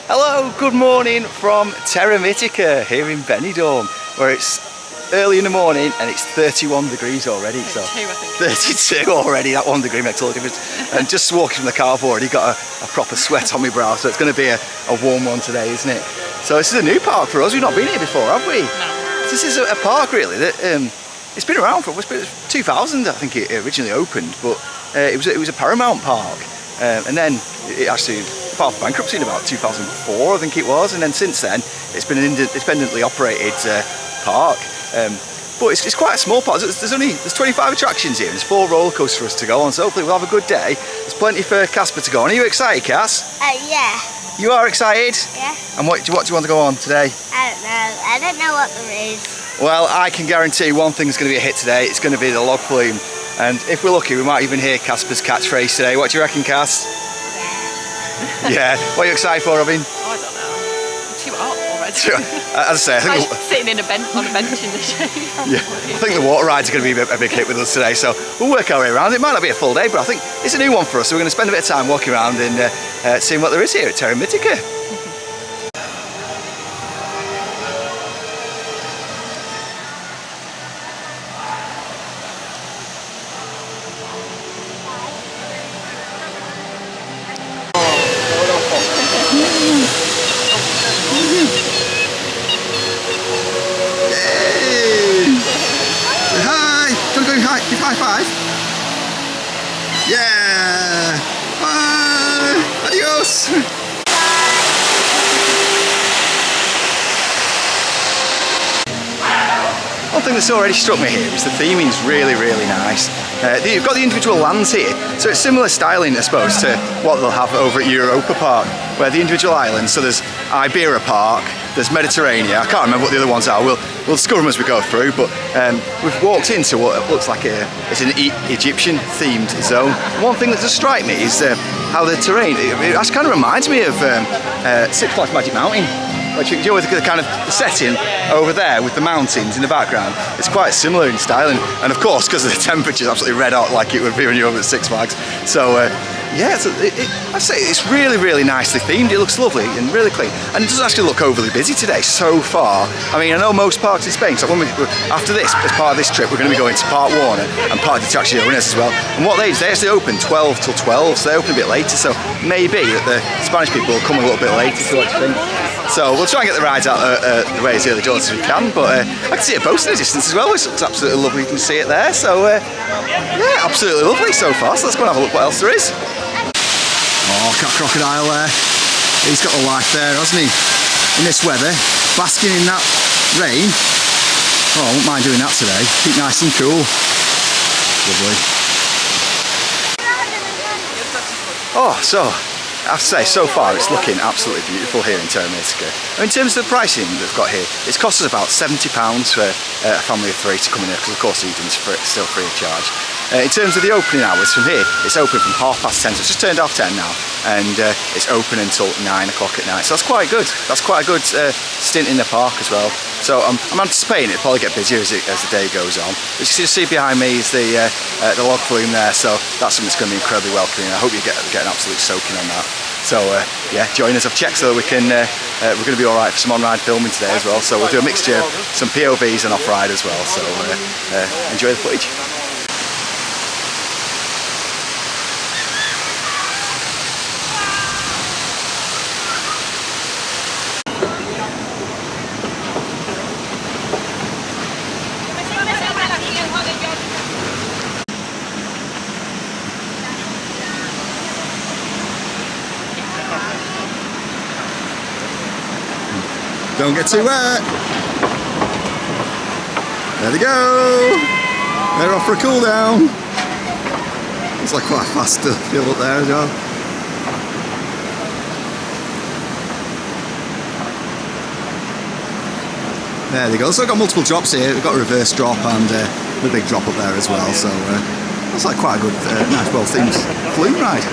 Hello, good morning from Terra Mitica here in Benidorm, where it's early in the morning and it's 31 degrees already. 32, I think. 32 already, that 1 degree makes all the difference. And just walking from the car, I've already got a proper sweat on my brow, so it's going to be a warm one today, isn't it? So this is a new park for us, we've not been here before, have we? No. This is a park really that it's been around for 2000, I think it originally opened, but it was a Paramount park. And then it actually filed for bankruptcy in about 2004, I think it was, and then since then it's been an independently operated park. But it's quite a small park. There's 25 attractions here. There's 4 roller coasters for us to go on, so hopefully we'll have a good day. There's plenty for Casper to go on. Are you excited, Cass? Yeah. You are excited? Yeah. And what do you want to go on today? I don't know. I don't know what there is. Well, I can guarantee one thing's going to be a hit today. It's going to be the log flume. And if we're lucky, we might even hear Casper's catchphrase today. What do you reckon, Cass? Yeah. Yeah. What are you excited for, Robin? Oh, I don't know. I'm too hot already. As I say, I think sitting on a bench in the shade. Yeah, I think the water rides are going to be a big hit with us today, so we'll work our way around. It might not be a full day, but I think it's a new one for us, so we're going to spend a bit of time walking around and seeing what there is here at Terra Mitica. Give high five. Yeah. Bye. Adios. One thing that's already struck me here is the theming's really nice. You've got the individual lands here, so it's similar styling, I suppose, to what they'll have over at Europa Park, where the individual islands, so there's Iberia Park, there's Mediterranean, I can't remember what the other ones are, we'll discover them as we go through, but we've walked into what looks like it's an Egyptian themed zone. One thing that does strike me is how the terrain, it actually kind of reminds me of Six Flags Magic Mountain. Which you know, the kind of the setting over there with the mountains in the background, it's quite similar in style, and of course because of the temperature, it's absolutely red hot like it would be when you're over at Six Flags. So yeah, I'd say it's really nicely themed. It looks lovely and really clean, and it doesn't actually look overly busy today so far. I mean, I know most parks in Spain, so after this, as part of this trip, we're going to be going to Park Warner and Park de Atracciones as well. And what they actually open 12 till 12, so they open a bit later, so maybe that the Spanish people will come a little bit later, so what do you think? So we'll try and get the rides out the way as early doors as we can, but I can see a post in the distance as well, which looks absolutely lovely. You can see it there, so yeah, absolutely lovely so far. So let's go and have a look what else there is. Oh, cat crocodile there. He's got a life there, hasn't he? In this weather, basking in that rain. Oh, I wouldn't mind doing that today. Keep nice and cool. Lovely. Oh, so I have to say, so far it's looking absolutely beautiful here in Terra Mitica. In terms of the pricing they've got here, it's cost us about £70 for a family of 3 to come in here, because of course eating's still free of charge. In terms of the opening hours from here, it's open from 10:30, so it's just turned 10:30 now, and it's open until 9 o'clock at night, so that's quite good. That's quite a good stint in the park as well. So I'm anticipating it'll probably get busier as the day goes on. As you can see behind me is the log flume there, so that's something that's going to be incredibly welcoming. I hope you get an absolute soaking on that. So yeah, join us. I've checked so that we're going to be all right for some on-ride filming today as well. So we'll do a mixture, some POVs and off-ride as well. So enjoy the footage. Don't get too wet. There they go. They're off for a cool down. It's like quite fast to feel up there as well. There they go. So I've got multiple drops here. We've got a reverse drop and the big drop up there as well. So that's like quite a good, nice, well-themed flume ride.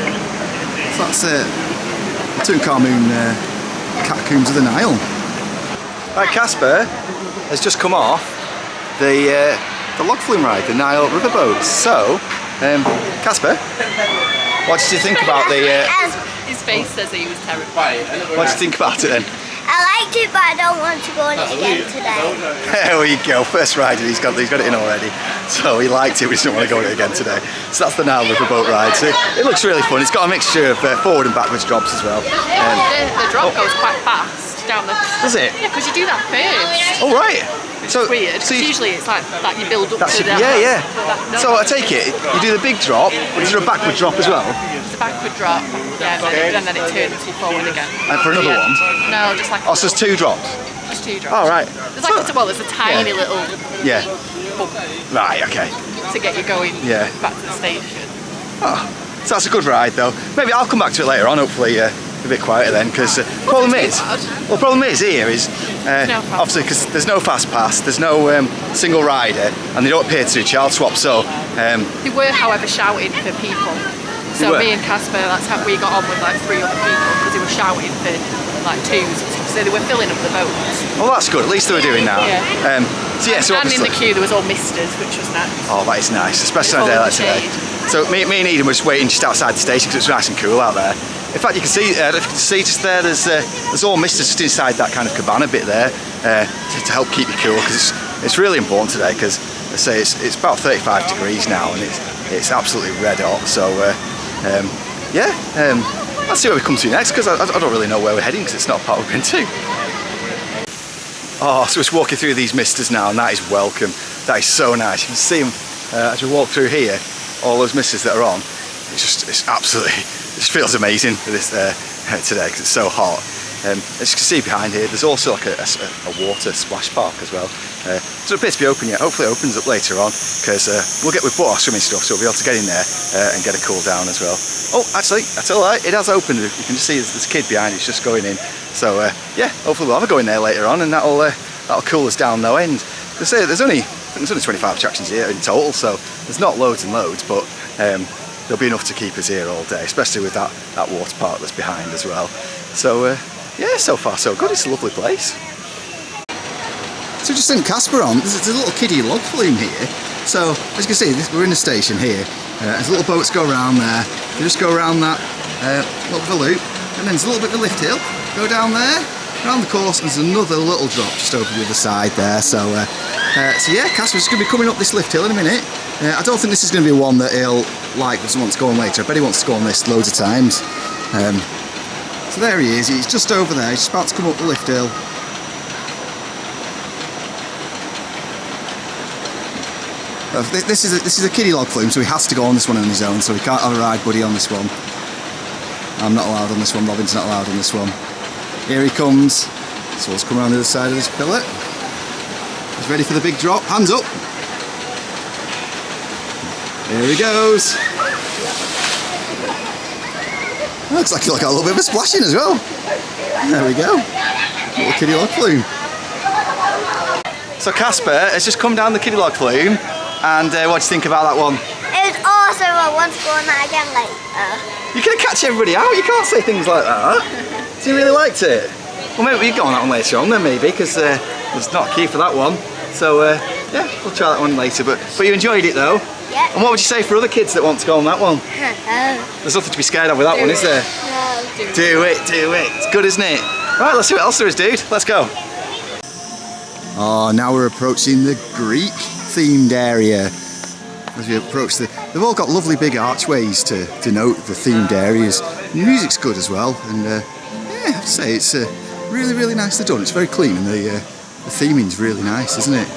So that's Tutankhamun Catacombs of the Nile. Right, Casper has just come off the log flume ride, the Nile riverboats. So, Casper, what did you think about the His face says he was terrified. What do you think about it then? I liked it, but I don't want to go on it again today. There we go, first rider, he's got it in already. So he liked it, but he doesn't want to go on it again today. So that's the Nile River boat ride. So it looks really fun. It's got a mixture of forward and backwards drops as well. The drop goes quite fast down the... Does it? Yeah, because you do that first. Oh, right. So, Weird. so Usually it's like that you build up to that. Yeah. No, So I take it, you do the big drop, but is there a backward drop as well? it's a backward drop, yeah, and then it turns forward again. And for another one? No, just like Oh, so there's 2 drops? just 2 drops. Oh, right. There's like there's a tiny little Yeah. bump Right, okay. to get you going back to the station. Oh, so that's a good ride though. Maybe I'll come back to it later on, hopefully a bit quieter then, because problem is here is obviously because there's no fast pass, there's no single rider, and they don't appear to do child swap. So they were, however, shouting for people. So me and Casper, that's how we got on with like 3 other people, because they were shouting for like 2s and stuff. So they were filling up the boats. well, that's good. At least they were doing that. Yeah. So And in the queue there was all misters, which was nice. Oh, that is nice, especially on a day like today. So me and Eden were just waiting just outside the station because it was nice and cool out there. In fact, you can see, just there, there's all misters just inside that kind of cabana bit there to help keep you cool, because it's really important today, because I say it's about 35 degrees now and it's absolutely red hot. So let's see where we come to next, because I don't really know where we're heading, because it's not a part we've been to. Oh, so it's walking through these misters now, and that is welcome. That is so nice. You can see them as we walk through here, all those misters that are on. It's absolutely, it just feels amazing for this today, because it's so hot. As you can see behind here, there's also like a water splash park as well. Doesn't appear to be open yet. Hopefully it opens up later on, because we've bought our swimming stuff, so we'll be able to get in there and get a cool down as well. Oh, actually, that's all right. It has opened. You can just see there's a kid behind. It's just going in. So yeah, hopefully we'll have a go in there later on, and that'll cool us down no end. There's only 25 attractions here in total, so there's not loads and loads, but there'll be enough to keep us here all day, especially with that water park that's behind as well. So yeah, so far so good. It's a lovely place. So just sent Casper on. There's a little kiddie log flume here. So as you can see, we're in the station here. There's little boats go around there. They just go around that little bit of a loop, and then there's a little bit of a lift hill. Go down there, around the course, and there's another little drop just over the other side there. So yeah, Casper's going to be coming up this lift hill in a minute. I don't think this is going to be one that he'll doesn't want to go on later. I bet he wants to go on this loads of times. So there he is. He's just over there. He's just about to come up the lift hill. This is a kiddie log flume, so he has to go on this one on his own. So he can't have a ride buddy on this one. I'm not allowed on this one. Robin's not allowed on this one. Here he comes. So let's come around the other side of this pillar. He's ready for the big drop. Hands up. Here he goes. Looks like he'll got a little bit of a splashing as well. There we go. Little kiddie log flume. So Casper has just come down the kiddie log flume, and what do you think about that one? It was awesome. I want to go on that again later. You're going to catch everybody out. You can't say things like that. So you really liked it? Well, maybe we go on that one later on then, maybe, because there's not a queue for that one. So yeah, we'll try that one later. But you enjoyed it though? Yeah. And what would you say for other kids that want to go on that one? There's nothing to be scared of with that one, is there? No. Do it. It's good, isn't it? Right, let's see what else there is, dude. Let's go. Oh, now we're approaching the Greek themed area. As we approach they've all got lovely big archways to denote the themed areas. And the music's good as well, and yeah, I have to say it's really, really nicely done. It's very clean, and the theming's really nice, isn't it?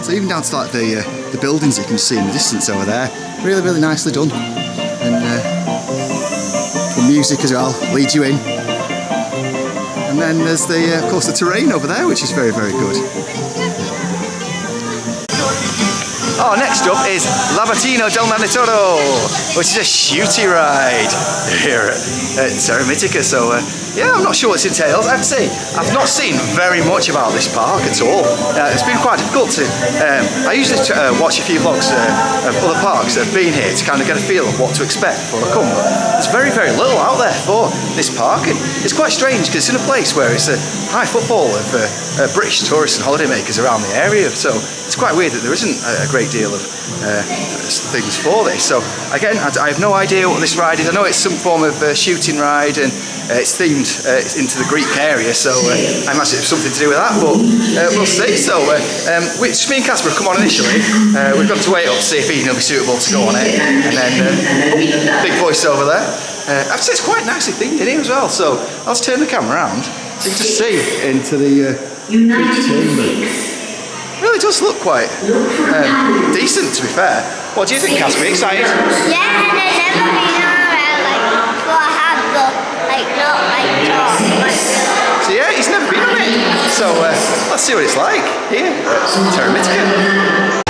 So even down to like the buildings you can see in the distance over there, really, really nicely done. And the music as well leads you in. And then there's of course the terrain over there, which is very, very good. Oh, next up is Labatino del Manitoro, which is a shooty ride here at Terra Mitica. So yeah, I'm not sure what it entails. I have to say, I've not seen very much about this park at all. It's been quite difficult to, I usually watch a few vlogs of other parks that have been here to kind of get a feel of what to expect before I come. But there's very, very little out there for this park, and it's quite strange because it's in a place where it's a high footfall of British tourists and holidaymakers around the area. So it's quite weird that there isn't a great deal of things for this. So again, I have no idea what this ride is. I know it's some form of shooting ride, and it's themed into the Greek area, so I imagine it's something to do with that, but we'll see. So me and Casper have come on initially. We've got to wait up to see if Ian will be suitable to go on it, and then big voice over there. I'd say it's quite nicely themed in here as well, so I'll just turn the camera around so you can just see into the big chamber. Really does look quite decent, to be fair. What do you think, Casper? Excited? Yeah, and I've never been around like before. I have, but like not like top. So yeah, he's never been on it. So let's see what it's like here at Terra Mitica.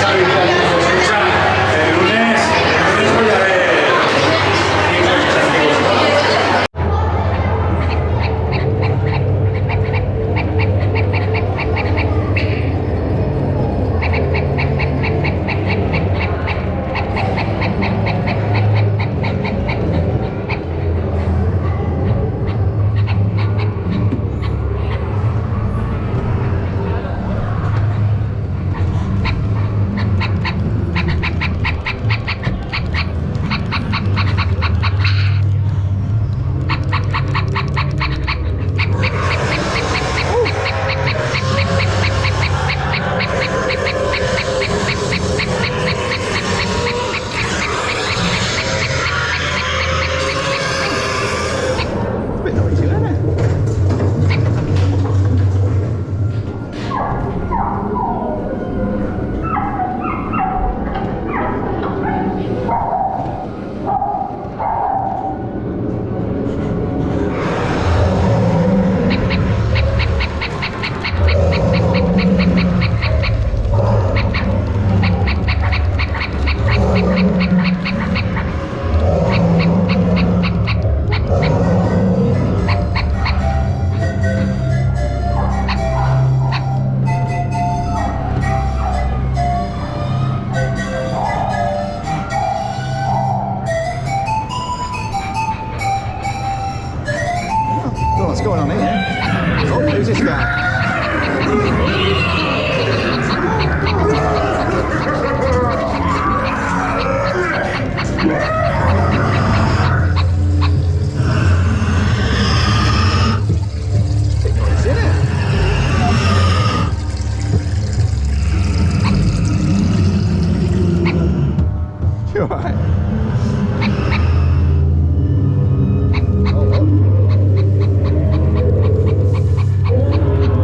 What's going on here? Oh, who's this guy? You alright? Oh,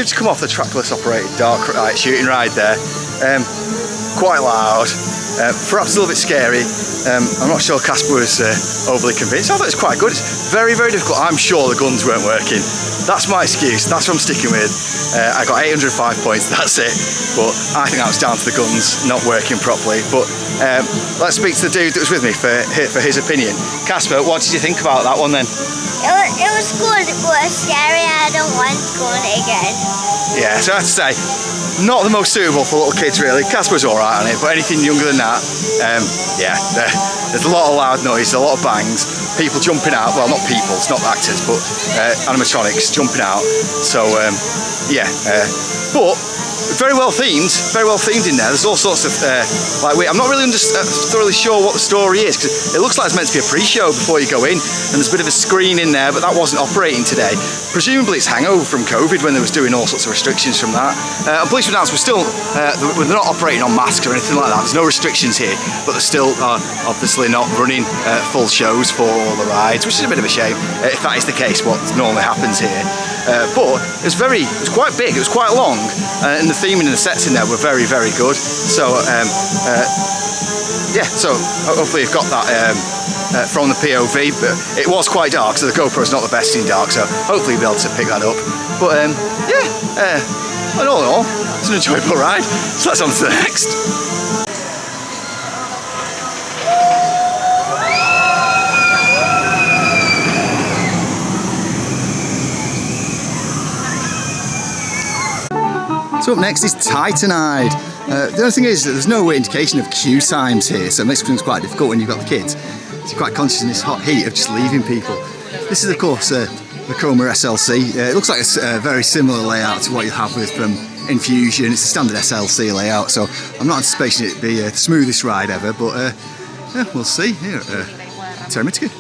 just come off the trackless operated dark ride, shooting ride there. Quite loud, perhaps a little bit scary. I'm not sure Casper was overly convinced. I thought it was quite good. It's very, very difficult. I'm sure the guns weren't working. That's my excuse. That's what I'm sticking with. I got 805 points, that's it. But I think that was down to the guns not working properly. But let's speak to the dude that was with me for his opinion. Casper, what did you think about that one then? It was good, but it's scary. I don't want to go on it again. Yeah, so I have to say, not the most suitable for little kids really. Casper's alright on it, but anything younger than that, yeah, there's a lot of loud noise, a lot of bangs, people jumping out, well not people, it's not actors, but animatronics jumping out, so yeah, but very well themed in there. There's all sorts of, I'm not really thoroughly sure what the story is, because it looks like it's meant to be a pre-show before you go in, and there's a bit of a screen in there, but that wasn't operating today. Presumably it's hangover from COVID when they was doing all sorts of restrictions from that. I'm pleased to announce we're not operating on masks or anything like that. There's no restrictions here, but they're still obviously not running full shows for all the rides, which is a bit of a shame if that is the case, what normally happens here. But it was quite big, it was quite long, and the theming and the sets in there were very, very good. So yeah, so hopefully you've got that from the POV, but it was quite dark, so the GoPro's not the best in dark, so hopefully you'll be able to pick that up. But yeah, all in all, it's an enjoyable ride. So let's on to the next. So up next is Titanide. The only thing is that there's no indication of queue times here, so it makes things quite difficult when you've got the kids. So you're quite conscious in this hot heat of just leaving people. This is of course the Chroma SLC. It looks like it's a very similar layout to what you have with from Infusion. It's a standard SLC layout, so I'm not anticipating it to be the smoothest ride ever, but yeah, we'll see here at Terra Mitica.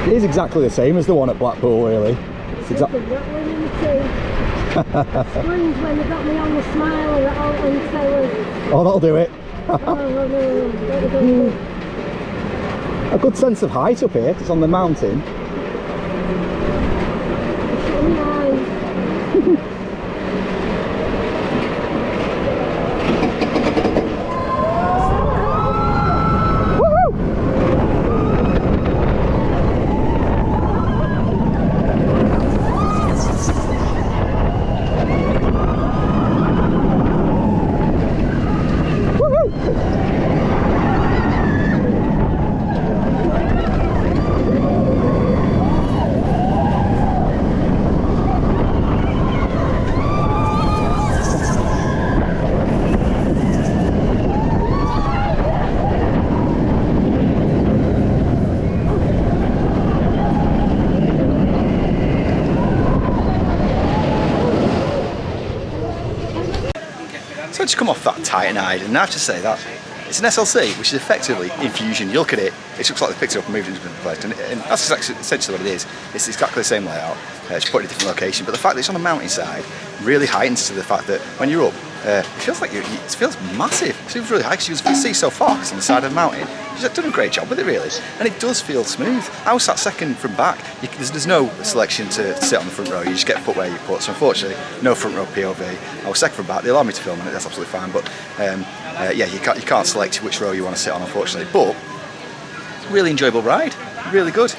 It is exactly the same as the one at Blackpool, really. It's exactly. Screams when they got me on the smile and sailors. Oh, that'll do it. No. A good sense of height up here, it's on the mountain. Shut my eyes. So just come off that Titanide, and I have to say that it's an SLC, which is effectively Infusion. You look at it, it looks like they picked it up and moved it into a place, and that's essentially what it is. It's exactly the same layout, it's put in a different location, but the fact that it's on a mountainside really heightens to the fact that when you're up, it feels like it feels massive. It feels really high because you can see so far, it's on the side of the mountain. She's done a great job with it, really, and it does feel smooth. I was sat second from back. There's no selection to sit on the front row. You just get put where you put. So unfortunately, no front row POV. I was second from back. They allowed me to film on it. That's absolutely fine. But yeah, you can't select which row you want to sit on, unfortunately. But really enjoyable ride. Really good.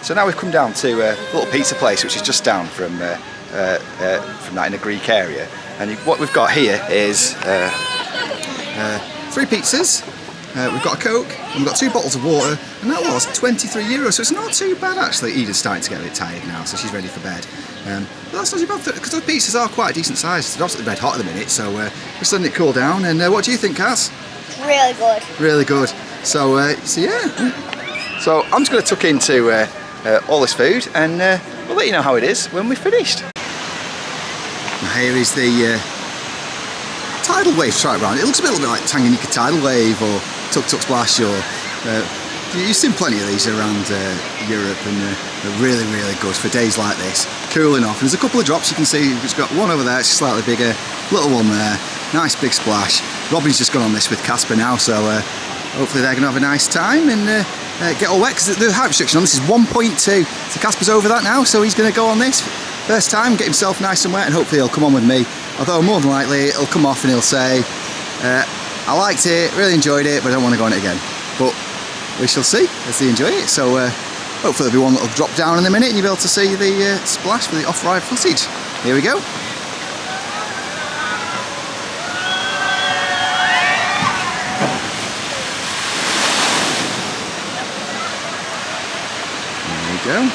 So now we've come down to a little pizza place, which is just down from that in the Greek area. And what we've got here is 3 pizzas. We've got a Coke, and we've got 2 bottles of water, and that was €23, so it's not too bad actually. Edith's starting to get a bit tired now, so she's ready for bed. But that's not too bad, because those pizzas are quite a decent size. They're absolutely red hot at the minute, so we're just letting it cool down. And what do you think, Cass? Really good. Really good. So yeah. So I'm just going to tuck into all this food, and we'll let you know how it is when we're finished. Now here is the tidal wave strike round. It looks a little bit like Tanganyika tidal wave or Tuk Tuk Splash or You've seen plenty of these around Europe, and they're really, really good for days like this. Cooling off. And there's a couple of drops you can see. It's got one over there, it's slightly bigger, little one there. Nice big splash. Robin's just gone on this with Casper now, so hopefully they're going to have a nice time and get all wet, because the height restriction on this is 1.2. So Casper's over that now, so he's going to go on this first time, get himself nice and wet, and hopefully he'll come on with me. Although more than likely it'll come off and he'll say, I liked it, really enjoyed it, but I don't want to go on it again. But we shall see as they enjoy it. So hopefully there'll be one that'll drop down in a minute and you'll be able to see the splash for the off-ride footage. Here we go. There we go.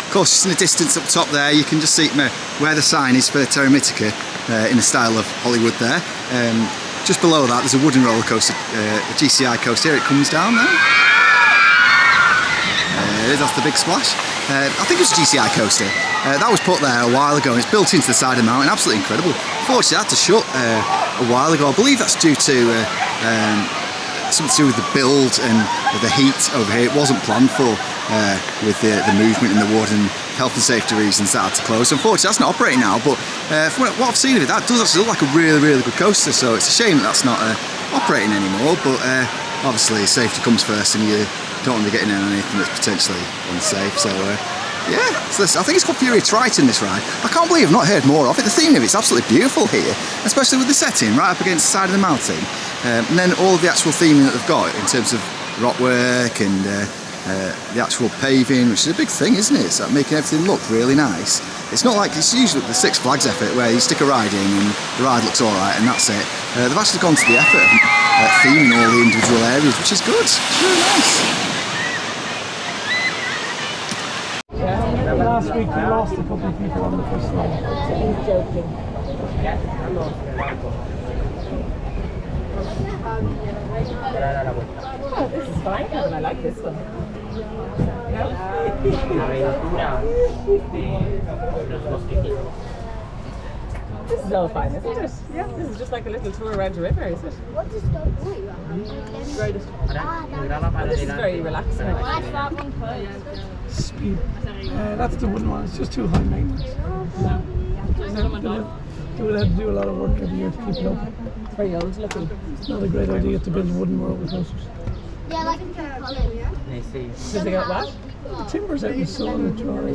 Of course, just in the distance up top there, you can just see where the sign is for Terra Mitica in the style of Hollywood there. Just below that, there's a wooden roller coaster, a GCI coaster. Here it comes down now. There it is, that's the big splash. I think it was a GCI coaster. That was put there a while ago, and it's built into the side of the mountain. Absolutely incredible. Unfortunately, I had to shut a while ago. I believe that's due to something to do with the build and the heat over here. It wasn't planned for with the movement in the wood, and health and safety reasons that had to close. Unfortunately, that's not operating now, but from what I've seen of it, that does actually look like a really, really good coaster, so it's a shame that that's not operating anymore, but obviously safety comes first, and you don't want to be getting in on anything that's potentially unsafe. So yeah, so I think it's called Fury Triton, this ride. I can't believe I've not heard more of it. The theme of it's absolutely beautiful here, especially with the setting right up against the side of the mountain, and then all of the actual theming that they've got in terms of rock work and the actual paving, which is a big thing, isn't it? It's like making everything look really nice. It's not like it's usually the Six Flags effort where you stick a ride in and the ride looks alright and that's it. They've actually gone to the effort of theming all the individual areas, which is good. It's really nice. Last week we lost a couple of people on the first line. He's joking. Oh, this is fine, I like this one. This is all fine, isn't it? Yeah, this is just like a little tour around the river, is it? What is that? This is very relaxing. What's that one for? Speed. That's the wooden one. It's just too high maintenance. We'll have to do a lot of work every year to keep it up. It's very old looking. It's not a great idea to build wooden roller coasters. Yeah, like a Does it got what? The timber's out in the sun and dry.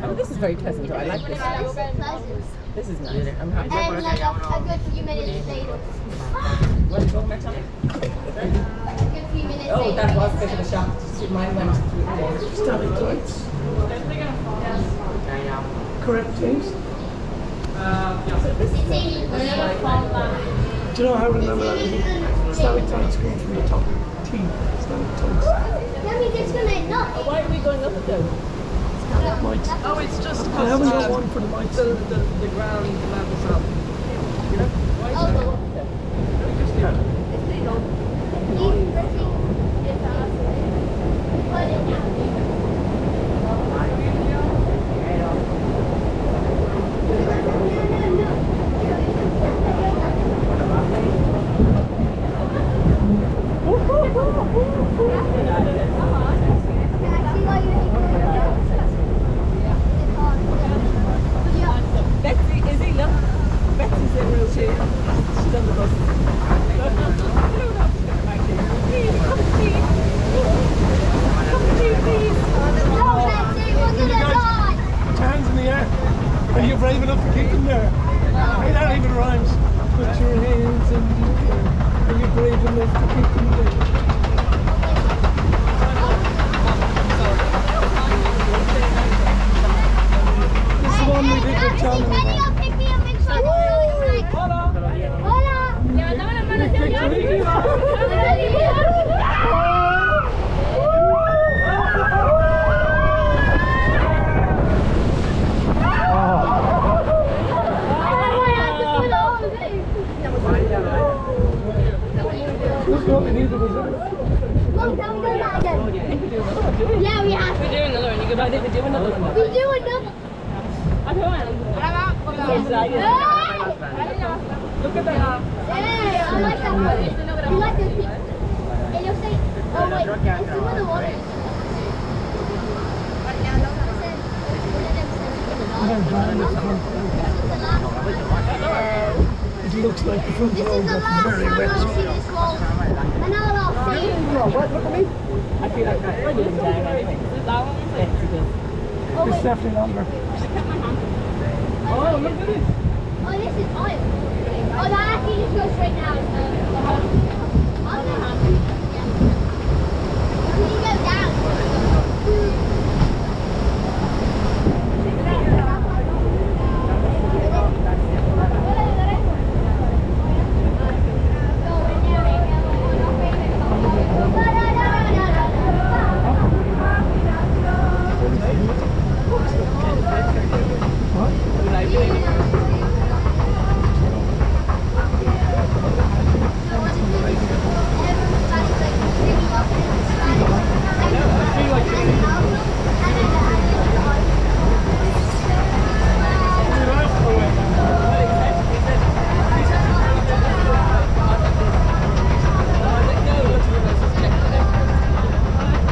Oh, this is very pleasant. I like this. This is nice. I'm happy. And like a good few minutes later. Want to go more time? A good few minutes later. Oh, that was a bit of a shock. Mine went through. Stalactites. Correct taste. Do you know how I remember that? Stalactites come from the top teeth. Stalactites. Why are we going up though? Mites. Oh, it's just I haven't got one for the mites. the ground levels up. Betsy, is he? Look. Betsy's in row 2. She's on the bus. Put your hands in the air. Are you brave enough to keep them there? Hey, that even rhymes. Put your hands in the air. Are you brave enough to keep them there? This is the one we did with John. Yeah, we have. We're doing another one. You could either do another one. We do another. I don't want to. Hey! Look at that. Yeah, I like that one. You like those people? And you'll say, oh wait, it's some of the water. It looks like the front This row is the got last very time wet. I'll see this wall. And now I'll see it. Look at me. I feel like that's pretty down anyway. Oh It's wait. definitely longer. Oh, look at this. Oh, this is oil. Oh, that actually just goes straight down. Oh, no. Can you go down?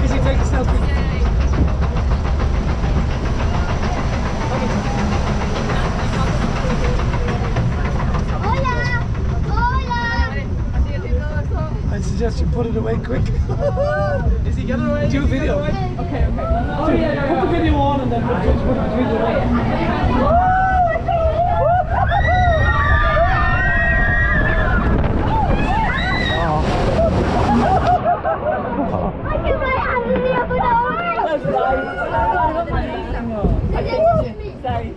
Is he taking selfie? Hola! Hola! I suggest you put it away quick. Is he getting away? Do a video. Okay. Oh yeah, put the video on and then put the video away. I can my hand in the other Sorry.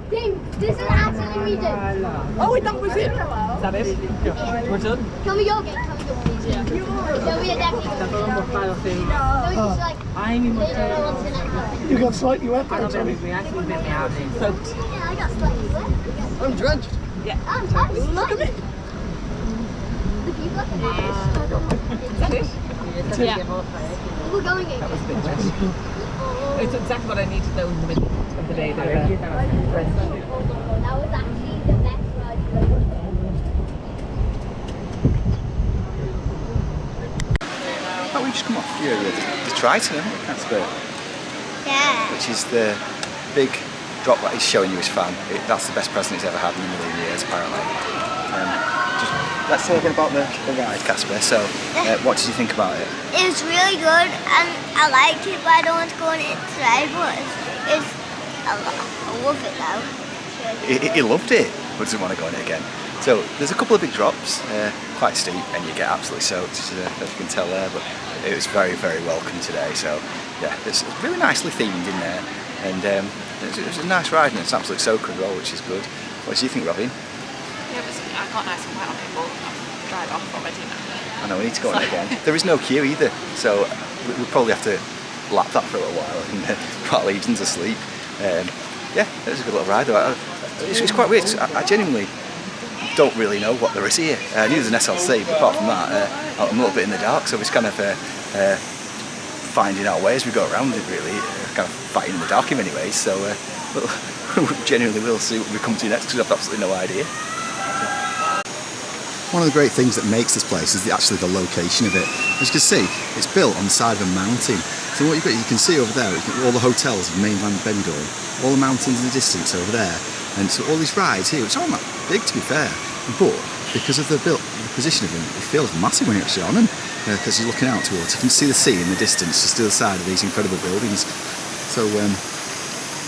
This is absolutely me, Ding. Oh, wait, that was it. Is that it? Yeah. We're done. Can we go again? Can we go again? No, we are definitely going to go. No, it's just like, I'm they don't know what's in it. You got slightly wet there, Tommy. we actually been out soaked. Yeah, I got slightly wet. I'm drenched. I'm look at me. Look, you got the Is that it? Yeah. We're going again. That was a bit wet. It's exactly what I need to know in the middle of the day. That was actually the best ride. Oh, we just come off the Triton, haven't we? That's Yeah. which is the big drop that he's showing you his fan. That's the best present he's ever had in a million years, apparently. Let's talk about the ride, Casper. So, what did you think about it? It was really good and I liked it, but I don't want to go on it today, but it's I love it though. He loved it, but doesn't want to go on it again. So, there's a couple of big drops, quite steep, and you get absolutely soaked, as you can tell there, but it was very, very welcome today. So, yeah, it's really nicely themed in there, and it was a nice ride, and it's absolute soaker as well, which is good. What do you think, Robin? Yeah, I got nice and wet on it, but I've dried off already now. I know, we need to go on it again. There is no queue either, so we'll probably have to lap that for a little while and put Legion to sleep. Yeah, it was a good little ride though. It's quite weird. I genuinely don't really know what there is here. Neither does an SLC, but apart from that, I'm a little bit in the dark, so it's kind of finding our way as we go around it really, kind of fighting in the dark in many ways, so we genuinely will see what we come to next because I've absolutely no idea. One of the great things that makes this place is actually the location of it. As you can see, it's built on the side of a mountain. So what you can see over there, all the hotels of mainland Benidorm, all the mountains in the distance over there, and so all these rides here, which aren't that big to be fair, but because of the position of them, it feels massive when you're actually on them, because you're looking out towards, you can see the sea in the distance just to the side of these incredible buildings. So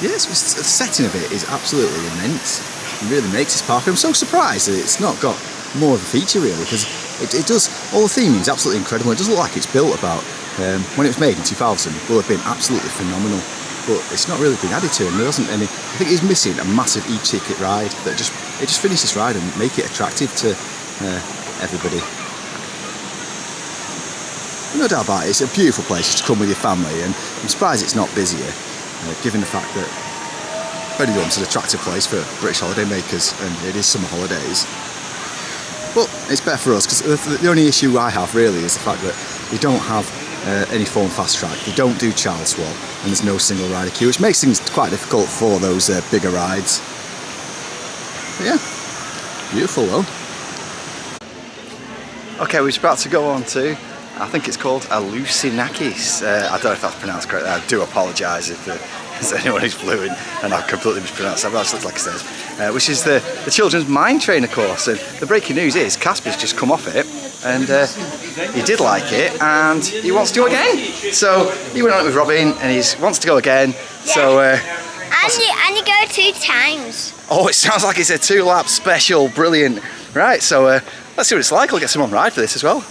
yes, the setting of it is absolutely immense. It really makes this park. I'm so surprised that it's not got more of a feature really, because it does, all the theming is absolutely incredible. It does look like it's built about, when it was made in 2000, will have been absolutely phenomenal, but it's not really been added to, and there wasn't any. I think it's missing a massive e-ticket ride that just finish this ride and make it attractive to everybody. No doubt about it, it's a beautiful place to come with your family, and I'm surprised it's not busier, given the fact that Benidorm's an attractive place for British holiday makers, and it is summer holidays. But it's better for us, because the only issue I have really is the fact that they don't have any form of fast track, they don't do child swap, and there's no single rider queue, which makes things quite difficult for those bigger rides. But yeah, beautiful though. Okay, we're about to go on to, I think it's called Alucinakis. I don't know if that's pronounced correctly. I do apologise if there's anyone who's fluent and I've completely mispronounced that, but that's like it says. Which is the children's mind trainer course. And the breaking news is Casper's just come off it and he did like it and he wants to go again. So he went on it with Robin and he wants to go again. Yeah. So and you go 2 times. Oh, it sounds like it's a 2-lap special. Brilliant. Right, so let's see what it's like. We'll get someone ride for this as well.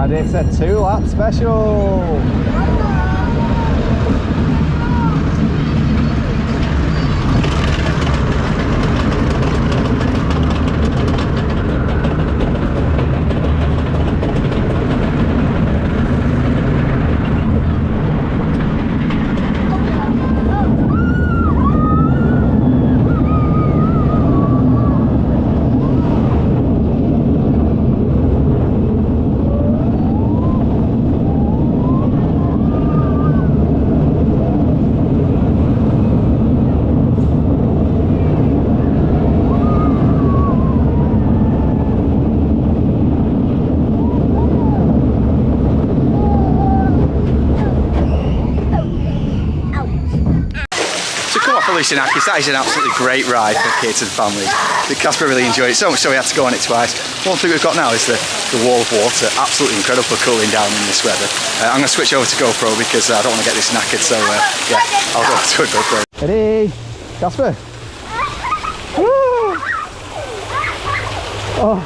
It's a 2-lap special. Alucinakis, that is an absolutely great ride for kids and families. Casper really enjoyed it so much so we had to go on it twice. One thing we've got now is the wall of water, absolutely incredible for cooling down in this weather. I'm going to switch over to GoPro because I don't want to get this knackered, so yeah, I'll go to a GoPro. Ready, Casper? Woo! Oh.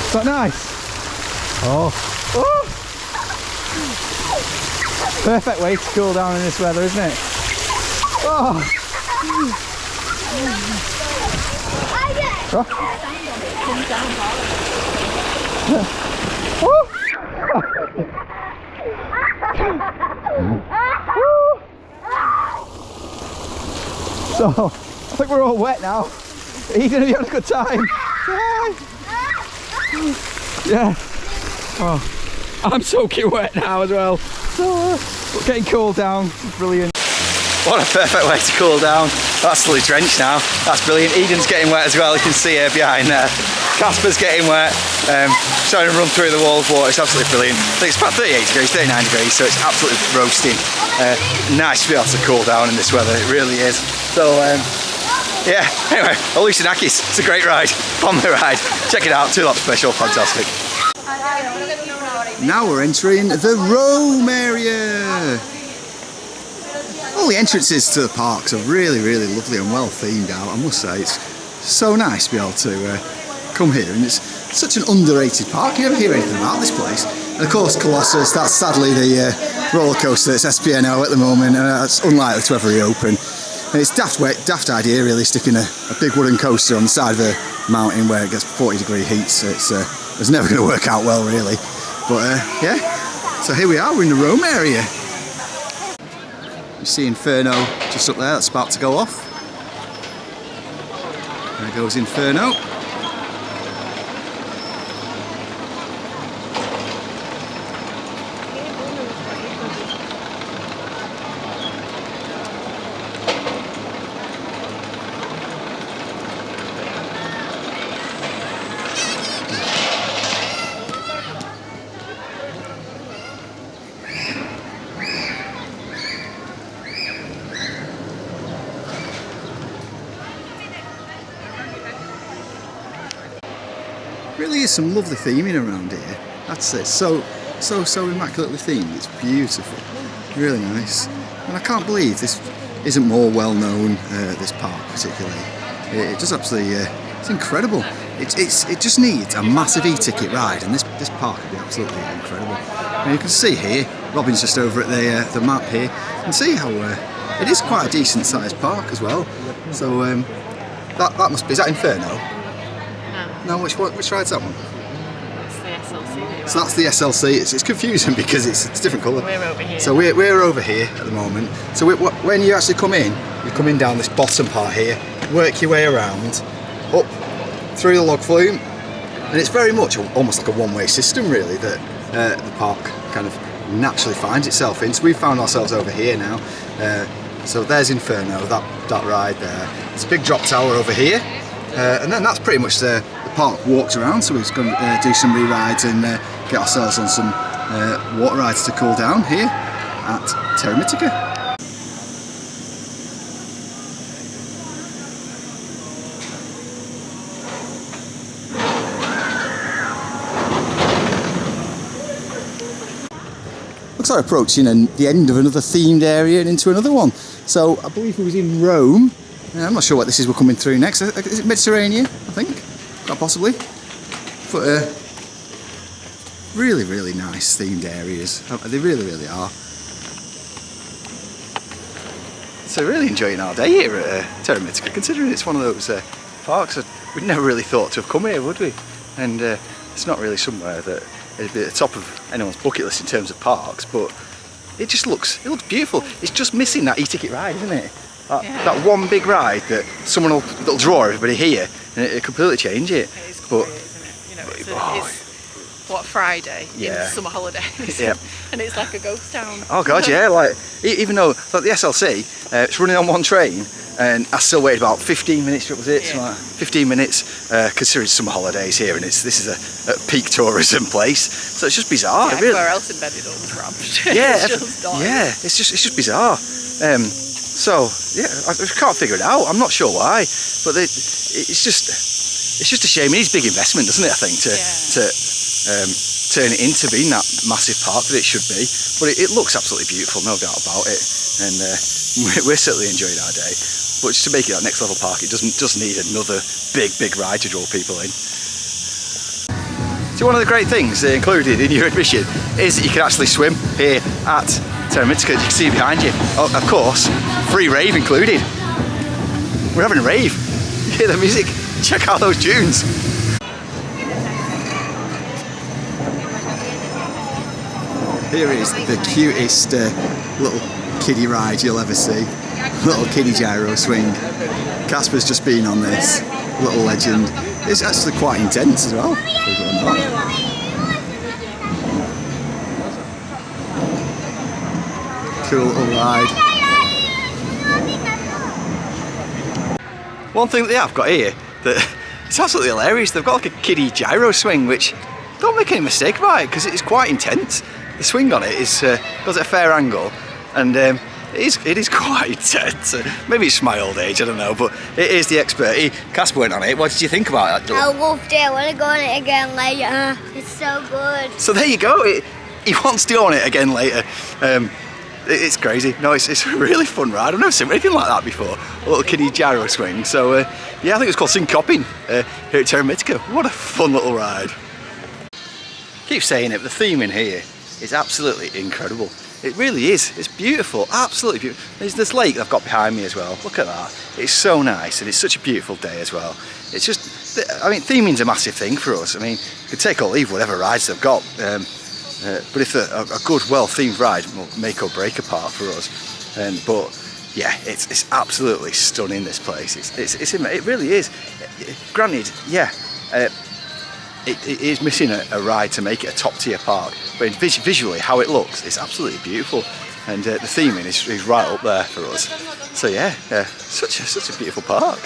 Is that nice? Oh. Oh. Perfect way to cool down in this weather, isn't it? Oh. So, I think we're all wet now. Eden, have you had a good time? Yeah. Oh. I'm soaking wet now as well. So we're getting cooled down. Brilliant. What a perfect way to cool down. Absolutely drenched now. That's brilliant. Eden's getting wet as well. You can see her behind there. Casper's getting wet. Trying to run through the wall of water. It's absolutely brilliant. I think it's about 38 degrees, 39 degrees, so it's absolutely roasting. Nice to be able to cool down in this weather. It really is. So yeah. Anyway, Alucinakis. It's a great ride. Family ride. Check it out. 2-lap special. Fantastic. Now we're entering the Rome area. All the entrances to the parks are really, really lovely and well themed out. I must say, it's so nice to be able to come here, and it's such an underrated park. You never hear anything about this place. And of course, Colossus, that's sadly the roller coaster that's SPNO at the moment, and it's unlikely to ever reopen. And it's daft idea really, sticking a big wooden coaster on the side of a mountain where it gets 40-degree heat. So it's never going to work out well really. But yeah, so here we are, we're in the Rome area. You see Inferno just up there, that's about to go off. There goes Inferno. really is some lovely theming around here. That's it. So immaculately themed. It's beautiful. Really nice. And I can't believe this isn't more well known. This park particularly. It just absolutely. It's incredible. It just needs a massive e-ticket ride, and this park would be absolutely incredible. And you can see here, Robin's just over at the map here. You can see how it is quite a decent sized park as well. So that must be, is that Inferno? No, which ride's that one? It's the SLC. So that's the SLC. It's confusing because it's different colour. We're over here. So we're over here at the moment. So when you actually come in, you come in down this bottom part here, work your way around, up through the log flume, and it's very much almost like a one-way system really that the park kind of naturally finds itself in. So we've found ourselves over here now. So there's Inferno, that ride there. There's a big drop tower over here, and then that's pretty much the park walks around. So we're just going to do some re-rides and get ourselves on some water rides to cool down here at Terra Mitica. Looks like approaching the end of another themed area and into another one. So I believe it was in Rome. I'm not sure what this is we're coming through next. Is it Mediterranean, I think? Quite possibly. But really, really nice themed areas. They really, really are. So really enjoying our day here at Terra Mitica, considering it's one of those parks that we'd never really thought to have come here, would we? And it's not really somewhere that it'd be at the top of anyone's bucket list in terms of parks, but it just looks beautiful. It's just missing that e-ticket ride, isn't it? That one big ride that that'll draw everybody here, and it completely change it. It is but great, isn't it? You know, it's what, Friday in summer holidays, and it's like a ghost town. Oh god, yeah. Like even though like the SLC, it's running on one train. And I still waited about 15 minutes, what was it? Yeah. 15 minutes, considering summer holidays here, and this is a peak tourism place, so it's just bizarre. Yeah, everywhere else in Benidorm's rubbish. Yeah, it's just bizarre. So yeah, I can't figure it out. I'm not sure why, but it's just a shame. It needs big investment, doesn't it? I think to turn it into being that massive park that it should be. But it looks absolutely beautiful, no doubt about it, and we're certainly enjoying our day. But just to make it that next level park, it just need another big ride to draw people in. So one of the great things included in your admission is that you can actually swim here at Terra Mitica. You can see behind you. Oh, of course, free rave included. We're having a rave. You hear the music? Check out those tunes. Here is the cutest little kiddie ride you'll ever see. Little kiddie gyro swing. Casper's just been on this. Little legend. It's actually quite intense as well. Cool little ride. One thing that they have got here that it's absolutely hilarious. They've got like a kiddie gyro swing, which don't make any mistake about it because it is quite intense. The swing on it is goes at a fair angle, and it is quite intense. Maybe it's my old age, I don't know, but it is the expert. Casper went on it. What did you think about it? I loved it. I want to go on it again later. It's so good. So there you go. He wants to go on it again later. It's crazy. No, it's a really fun ride. I've never seen anything like that before. A little kiddie gyro swing. So yeah, I think it's called Syncoping here at Terra Mitica. What a fun little ride. Keep saying it, but the theme in here is absolutely incredible. It really is. It's beautiful, absolutely beautiful. There's this lake I've got behind me as well. Look at that. It's so nice, and it's such a beautiful day as well. It's just, I mean, theming's a massive thing for us. I mean, you could take or leave whatever rides they've got, but if a good, well-themed ride will make or break a park for us. But yeah, it's absolutely stunning. This place. It really is. Granted, yeah. It is missing a ride to make it a top-tier park, but visually, how it looks, it's absolutely beautiful, and the theming is right up there for us. So yeah, such a beautiful park.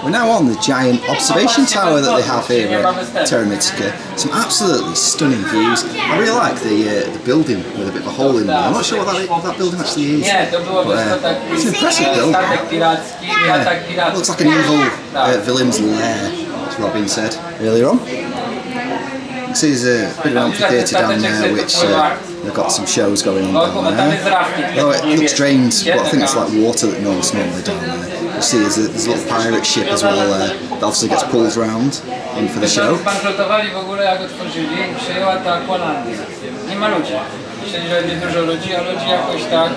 We're now on the giant observation tower that they have here at Terra Mitica. Some absolutely stunning views. I really like the building with a bit of a hole in there. I'm not sure what that building actually is, but it's an impressive building. Yeah, looks like an evil villain's lair. Robin said earlier on. You can see there's a bit of an amphitheatre down there, which they've got some shows going on down there. Although it looks drained, but I think it's like water that normally down there. You see there's a little pirate ship as well that obviously gets pulled around in for the show. Zbankrutowali w ogóle jak otworzyli, przejęła to Aqualandia. Nie ma ludzi. Myśleli, że będzie dużo ludzi, a ludzi jakoś tak...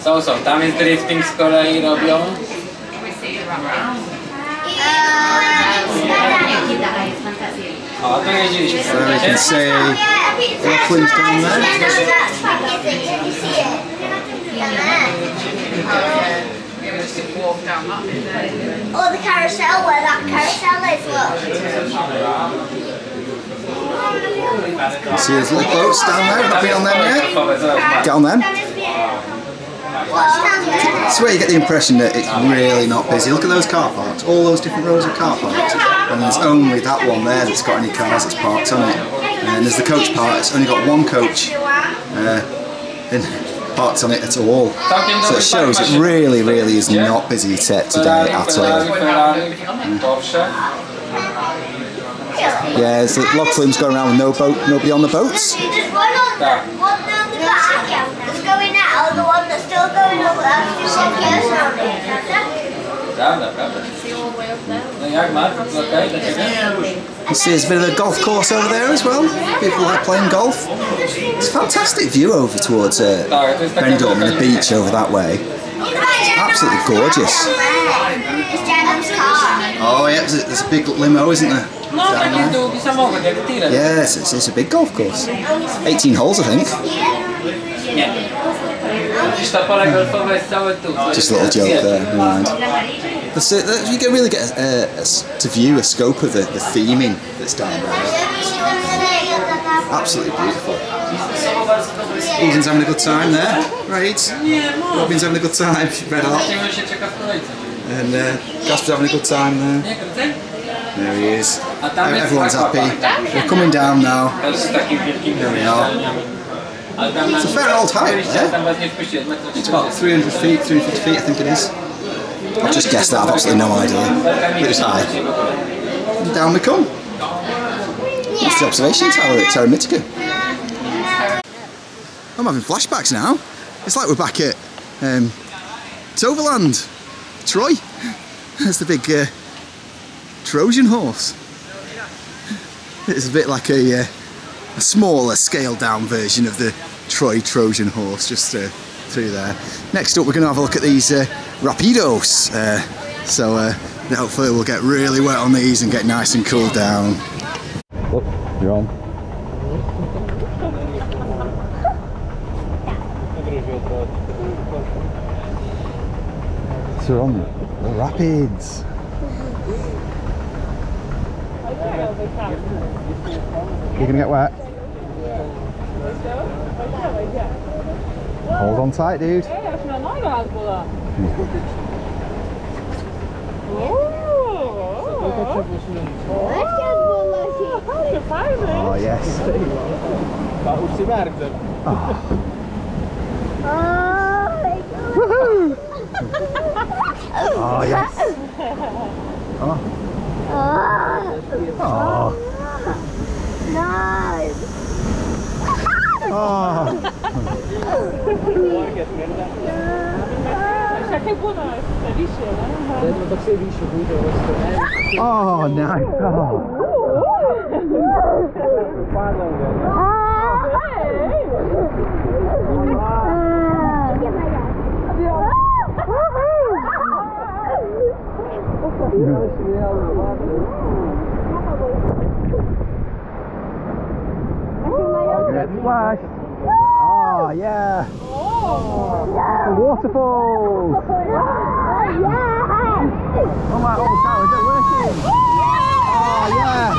Są. Tam jest drifting z kolei robią. O, tu jeździliśmy. So you can see airplanes down there. Walk down that bit there. Oh, the carousel, where that carousel is, look. See those little boats down there? Not been on them yet? Get on them. It's where you get the impression that it's really not busy. Look at those car parks, all those different rows of car parks, and there's only that one there that's got any cars that's parked on it. And there's the coach part, it's only got one coach parked on it at all. So it shows it really is not busy today at all. Yeah, there's the log flumes going around with nobody on the boats. There's one on the back that's going out, the one that's still going up, that's still gears on it. You see there's a bit of a golf course over there as well. People like playing golf. It's a fantastic view over towards Benidorm and the beach over that way. Absolutely gorgeous. Oh yeah, there's a big limo, isn't there? Yeah, it's a big golf course. 18 holes, I think. Just a little joke there, never mind. You can really get to view a scope of the theming that's down there. Absolutely beautiful. Ethan's having a good time there, right? Robin's having a good time, red hot. And Gasper's having a good time there. There he is. Everyone's happy. We're coming down now. There we are. It's a fair old height there. It's about 300 feet, 350 feet I think it is. I've just guessed that, I've absolutely no idea. But it's high. And down we come. That's the observation tower at Terra Mitica. I'm having flashbacks now. It's like we're back at Toverland, Troy. There's the big Trojan horse. It's a bit like a smaller, scaled down version of the Troy Trojan horse, just through there. Next up we're going to have a look at these rapidos. So hopefully we'll get really wet on these and get nice and cooled down. Look, you're on. So we're on the rapids. You're gonna get wet? Hold on tight, dude. Oh yes. Woohoo! Oh yes. Oh. Oh. Nice. Oh. Oh, nice. Splash. Oh, yeah. The waterfalls. Oh my God, is it working? Oh, yeah.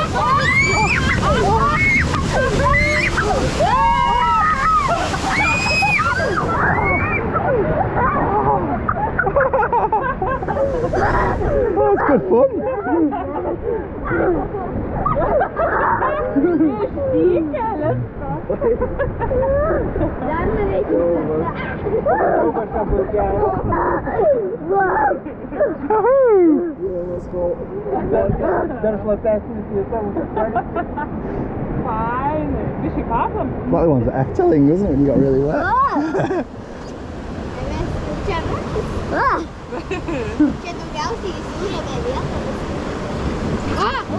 Oh, it's good fun. school. There's my best Fajne. Viš i kapam? Like the ones at F-telling, wasn't it, when you got really wet?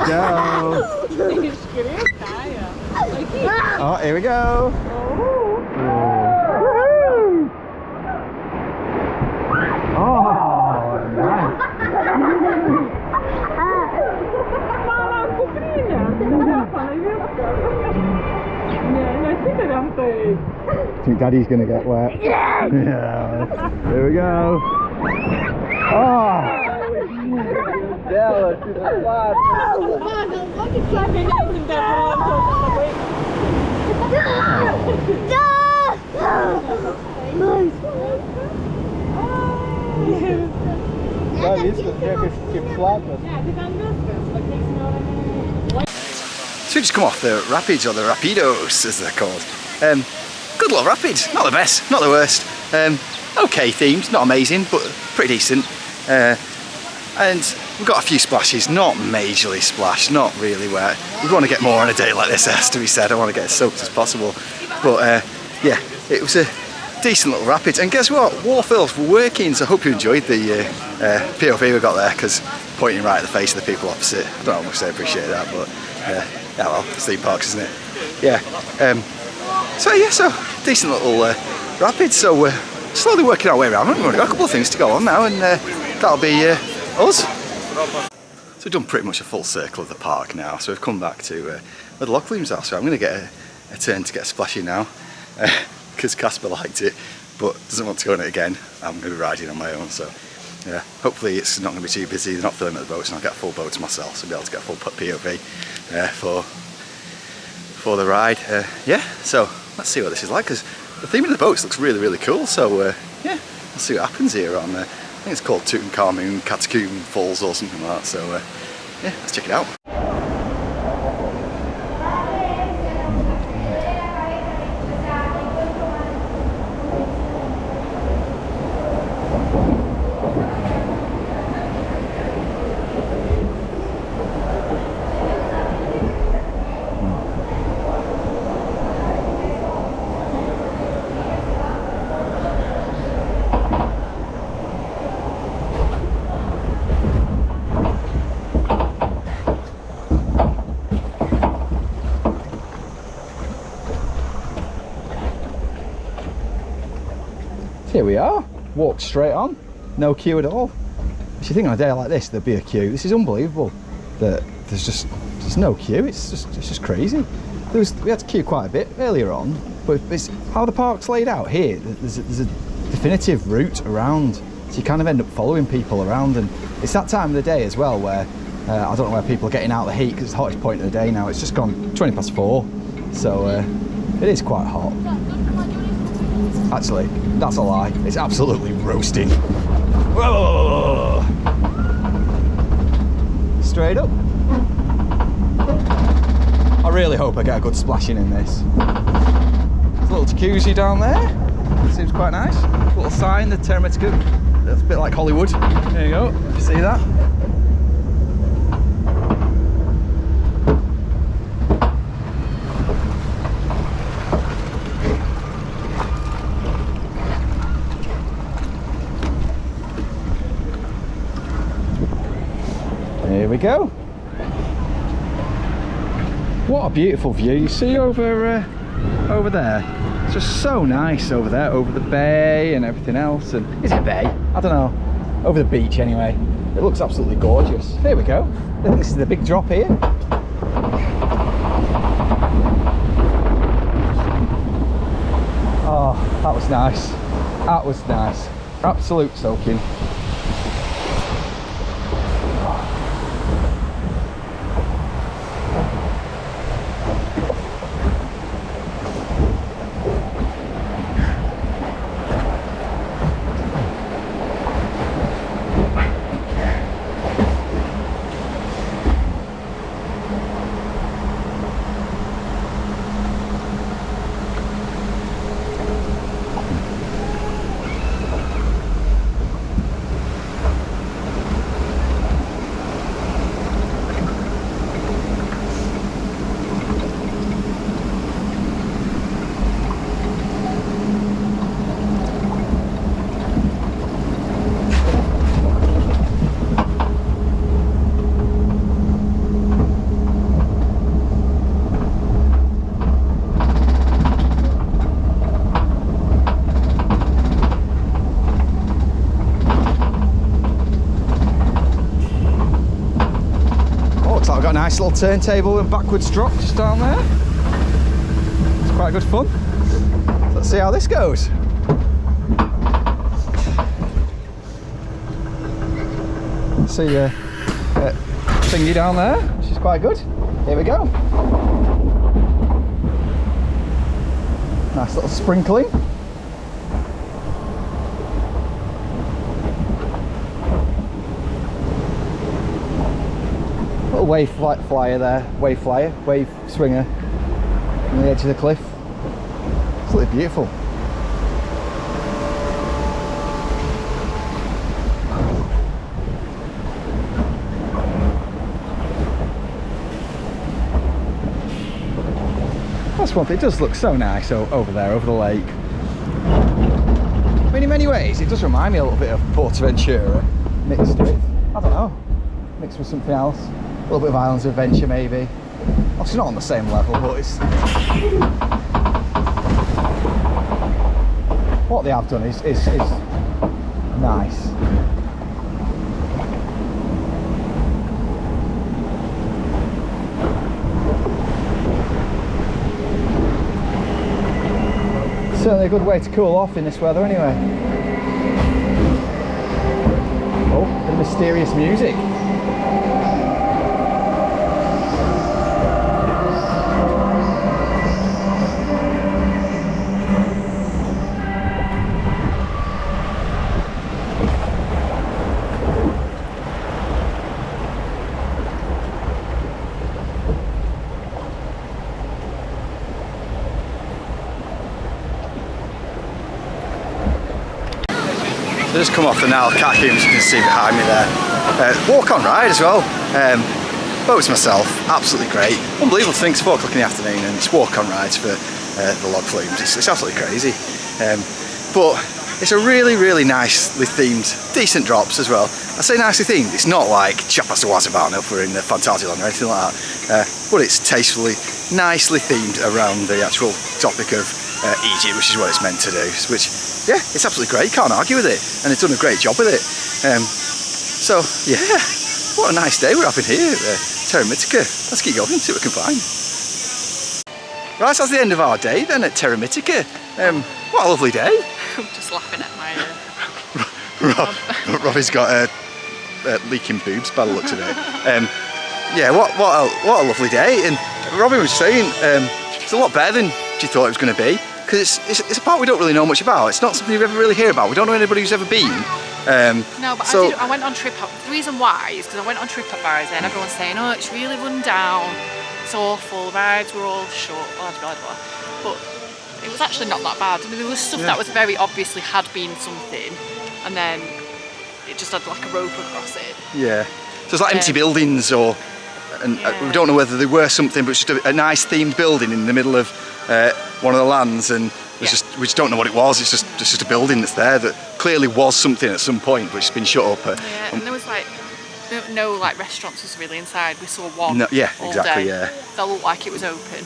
Go! Oh, here we go! I think Daddy's gonna get wet. Yeah. Here we go. Oh! Yeah, let's do the flat. So we just come off the rapids, or the rapidos as they're called. Good little rapids, not the best, not the worst. Okay themed, not amazing, but pretty decent. And we've got a few splashes, not majorly splashed, not really wet. We want to get more on a day like this, it has to be said. I want to get as soaked as possible. But yeah, it was a decent little rapids. And guess what? Waterfalls were working, so I hope you enjoyed the POV we got there, because pointing right at the face of the people opposite, I don't know how much they appreciate that, but yeah, well, theme parks, isn't it? Yeah. So yeah, so decent little rapids. So we're slowly working our way around. We've only got a couple of things to go on now, and that'll be us. So we've done pretty much a full circle of the park now. So we've come back to where the Lockleams are. So I'm going to get a turn to get a splash in now, because Casper liked it, but doesn't want to go on it again. I'm going to be riding on my own. So yeah, hopefully it's not going to be too busy. They're not filming at the boats, and I'll get a full boat to myself, so I'll be able to get a full POV for the ride. Yeah, so let's see what this is like, because the theme of the boats looks really, really cool. So yeah, let's see what happens here on I think it's called Tutankhamun Catacomb Falls or something like that. So yeah, let's check it out. Here we are, walk straight on, no queue at all. If you think on a day like this there'd be a queue, this is unbelievable that there's no queue. It's just crazy. We had to queue quite a bit earlier on, but it's how the park's laid out here. There's a definitive route around, so you kind of end up following people around, and it's that time of the day as well where I don't know where people are getting out of the heat, because it's the hottest point of the day now. It's just gone 4:20, so it is quite hot. Actually, that's a lie. It's absolutely roasting. Whoa! Straight up. I really hope I get a good splashing in this. There's a little jacuzzi down there. Seems quite nice. Little sign, the Terra Mitica. That's a bit like Hollywood. There you go. See that? Here we go. What a beautiful view. You see over there? It's just so nice over there, over the bay and everything else. And is it a bay? I don't know. Over the beach anyway. It looks absolutely gorgeous. Here we go. I think this is the big drop here. Oh, that was nice. That was nice. Absolute soaking. I've got a nice little turntable and backwards drop just down there. It's quite good fun. Let's see how this goes. See a thingy down there, which is quite good. Here we go. Nice little sprinkling. Little wave flyer there, wave swinger on the edge of the cliff. Absolutely beautiful. That's one thing, it does look so nice over there, over the lake. I mean, in many ways, it does remind me a little bit of Portaventura mixed with, I don't know, mixed with something else. A little bit of Islands of Adventure, maybe. Obviously not on the same level, but it's... What they have done is nice. Certainly a good way to cool off in this weather anyway. Oh, bit of mysterious music. So just come off the Nile Kakim, as you can see behind me there. Walk on ride as well. Boats myself, absolutely great. Unbelievable to think it's 4 o'clock in the afternoon and it's walk on rides for the log flumes. It's absolutely crazy. But it's a really, really nicely themed, decent drops as well. I say nicely themed, it's not like Chiapas de Guazabano if we're in the Fantasyland or anything like that. But it's tastefully, nicely themed around the actual topic of Egypt, which is what it's meant to do. Which, yeah, it's absolutely great, can't argue with it. And it's done a great job with it. So, yeah, what a nice day we're having here at Terra Mitica. Let's keep going, see what we can find. Right, that's the end of our day then at Terra Mitica. What a lovely day. I'm just laughing at my Robbie's got leaking boobs by the looks of it. Yeah, what a lovely day. And Robbie was saying it's a lot better than you thought it was going to be, because it's a park we don't really know much about. It's not something you ever really hear about. We don't know anybody who's ever been. No, but I went on trip. The reason why is because I went on TripAdvisor and everyone's saying, oh, it's really run down, it's awful, the rides were all short, blah blah blah. But it was actually not that bad. I mean, there was stuff that was very obviously had been something, and then it just had like a rope across it. Yeah. So it's like empty buildings, we don't know whether they were something, but it's just a nice themed building in the middle of one of the lands, and we just don't know what it was. It's just a building that's there that clearly was something at some point, but it's been shut up. Yeah, and there was like no like restaurants was really inside. We saw one. No, yeah, all exactly. Day. Yeah. That looked like it was open.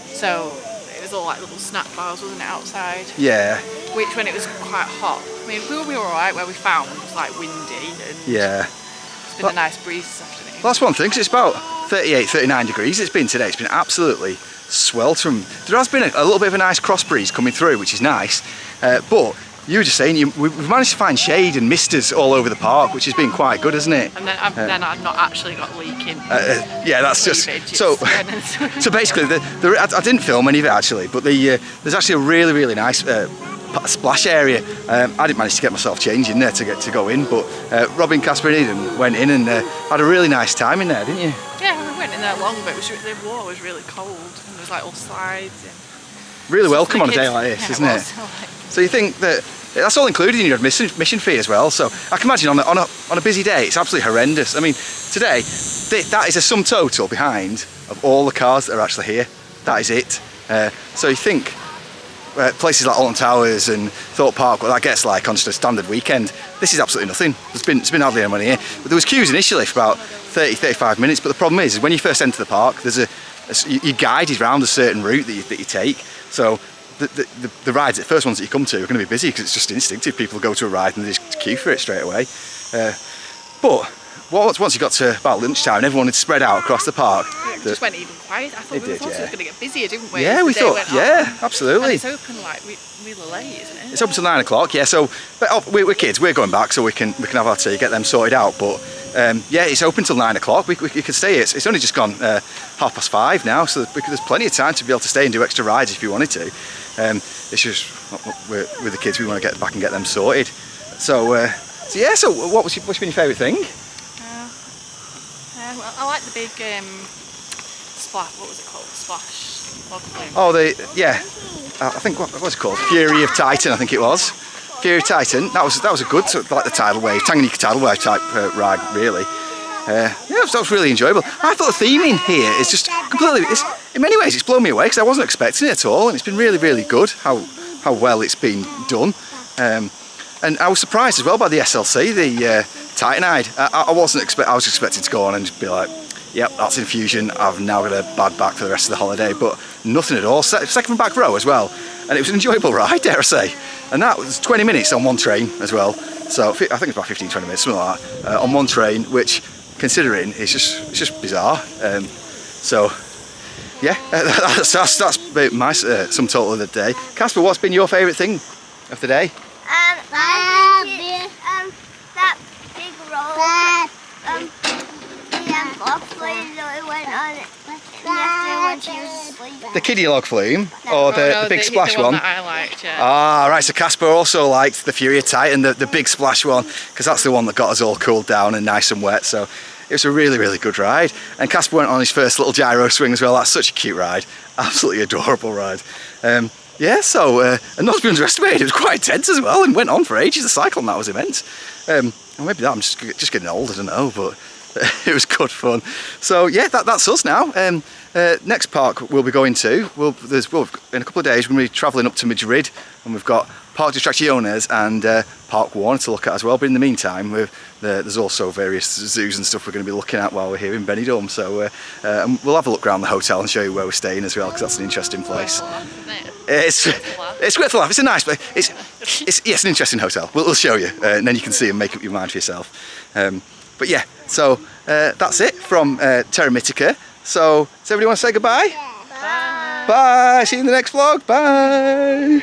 So it was all like little snack bars, wasn't it, outside? Yeah. Which, when it was quite hot, I mean, we were alright where we found. It was like windy and it's been a nice breeze this afternoon. Well, that's one thing, because it's about 38, 39 degrees it's been today. It's been absolutely sweltering. There has been a little bit of a nice cross breeze coming through, which is nice. But you were just saying, we've managed to find shade and misters all over the park, which has been quite good, hasn't it? And then I've not actually got leaking. Yeah, that's just so. So basically, I didn't film any of it actually, but there's actually a really, really nice splash area. I didn't manage to get myself changed in there to go in, but Robin, Casper and Eden went in and had a really nice time in there, didn't you? Yeah, we went in there long, but the water was really cold, and there was like all slides. And really welcome on a day like this, isn't it? So you think that that's all included in your admission fee as well. So I can imagine on a busy day, it's absolutely horrendous. I mean, today that is a sum total behind of all the cars that are actually here. That is it. So you think places like Alton Towers and Thorpe Park, what that gets like on just a standard weekend, this is absolutely nothing. There's been hardly anyone here. But there was queues initially for about 30-35 minutes, but the problem is when you first enter the park, you're guided around a certain route that you take. So the rides, the first ones that you come to are going to be busy because it's just instinctive. People go to a ride and they just queue for it straight away. But once you got to about lunchtime, everyone had spread out across the park. It just went even quiet. I thought we thought it was going to get busier, didn't we? Yeah, as we the day thought, went on. yeah, absolutely. And it's open like really late, isn't it? It's open till 9 o'clock, yeah. So, but we're kids, we're going back, so we can have our tea, get them sorted out. But yeah, it's open till 9 o'clock. We can stay here. It's only just gone 5:30 now, so there's plenty of time to be able to stay and do extra rides if you wanted to. It's just with the kids, we want to get back and get them sorted. So yeah. So what's been your favourite thing? Well, I like the big splash. What was it called? Splash log flume. Oh, I think what was it called? Fury of Titan, I think it was. Fury of Titan. That was a good sort of like the tidal wave, Tanganyika tidal wave type ride, really. Yeah, that was really enjoyable. I thought the theming here is just completely. In many ways, it's blown me away because I wasn't expecting it at all, and it's been really, really good. How well it's been done. And I was surprised as well by the SLC, the Titanide. I wasn't I was expecting to go on and just be like, yep, that's Infusion. I've now got a bad back for the rest of the holiday, but nothing at all. Second back row as well, and it was an enjoyable ride, dare I say. And that was 20 minutes on one train as well. So I think it's about 15-20 minutes, something like that, on one train, which, considering, it's just bizarre. So yeah, that's about my sum total of the day. Casper, what's been your favourite thing of the day? That big roll. Log flume that we went on yesterday when she was asleep. The kiddie log flume, or the big splash the one? That I liked, yeah. Ah, right. So Casper also liked the Fury of Titan, the big splash one, because that's the one that got us all cooled down and nice and wet. So it was a really, really good ride. And Casper went on his first little gyro swing as well. That's such a cute ride, absolutely adorable ride. Yeah, so and not to be underestimated, it was quite intense as well, and went on for ages. The cycle on that was immense. Or maybe that I'm just getting old, I don't know, but it was good fun. So yeah, that's us now. Next park we'll be going to, in a couple of days we're going to be travelling up to Madrid, and we've got Park Distracciones and Park Warner to look at as well. But in the meantime, there's also various zoos and stuff we're going to be looking at while we're here in Benidorm. So we'll have a look around the hotel and show you where we're staying as well, because that's an interesting place. It's worth a laugh. It's a nice place. It's an interesting hotel. We'll show you, and then you can see and make up your mind for yourself. But yeah, so that's it from Terra Mitica. So does everybody want to say goodbye? Bye. Bye. See you in the next vlog. Bye.